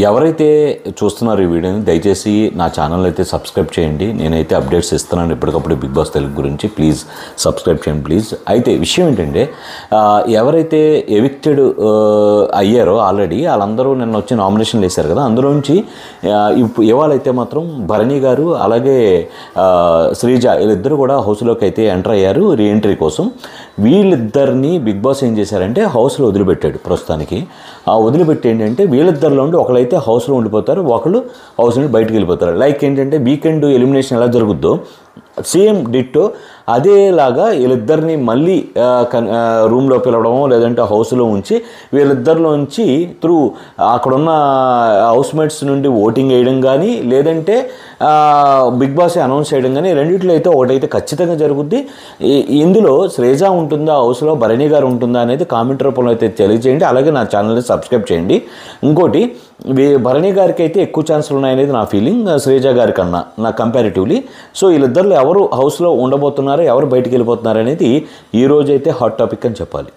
ఎవరైతే చూస్తున్నారో ఈ వీడియోని దయచేసి నా ఛానల్ అయితే సబ్స్క్రైబ్ చేయండి. నేనైతే అప్డేట్స్ ఇస్తున్నాను ఎప్పటికప్పుడు బిగ్ బాస్ తెలుగు గురించి. ప్లీజ్ సబ్స్క్రైబ్ చేయండి ప్లీజ్. అయితే విషయం ఏంటంటే ఎవరైతే ఎవిక్టెడ్ అయ్యారో ఆల్రెడీ వాళ్ళందరూ నిన్న వచ్చి నామినేషన్లు వేశారు కదా, అందులోంచి ఇవాళైతే మాత్రం భరణి గారు అలాగే శ్రీజ వీళ్ళిద్దరు కూడా హౌస్లోకి అయితే ఎంటర్ అయ్యారు రీఎంట్రీ కోసం. వీళ్ళిద్దరిని బిగ్ బాస్ ఏం చేశారంటే హౌస్లో వదిలిపెట్టాడు ప్రస్తుతానికి. ఆ వదిలిపెట్టి ఏంటంటే వీళ్ళిద్దరిలో ఉండి ఒకళ్ళైతే హౌస్లో ఉండిపోతారు, ఒకళ్ళు హౌస్ నుండి బయటకు వెళ్ళిపోతారు. లైక్ ఏంటంటే వీకెండ్ ఎలిమినేషన్ ఎలా జరుగుద్దో సేమ్ డిట్టో అదేలాగా వీళ్ళిద్దరిని మళ్ళీ రూమ్లో పిలవడమో లేదంటే హౌస్లో ఉంచి వీళ్ళిద్దరిలోంచి త్రూ అక్కడున్న హౌస్మేట్స్ నుండి ఓటింగ్ వేయడం కానీ లేదంటే బిగ్ బాస్ అనౌన్స్ చేయడం కానీ రెండింటిలో అయితే ఒకటైతే ఖచ్చితంగా జరుగుద్ది. ఇందులో శ్రీజ ఉంటుందా హౌస్లో, భరణి గారు ఉంటుందా అనేది కామెంట్ రూపంలో అయితే తెలియజేయండి. అలాగే నా ఛానల్ని సబ్స్క్రైబ్ చేయండి. ఇంకోటి భరణి గారికి అయితే ఎక్కువ ఛాన్సులు ఉన్నాయనేది నా ఫీలింగ్ శ్రీజ గారి కన్నా నా కంపారిటివ్లీ. సో వీళ్ళిద్దరిలో ఎవరు హౌస్లో ఉండబోతున్నారు, ఎవరు బయటికి వెళ్ళిపోతున్నారు అనేది ఈరోజైతే హాట్ టాపిక్ అని చెప్పాలి.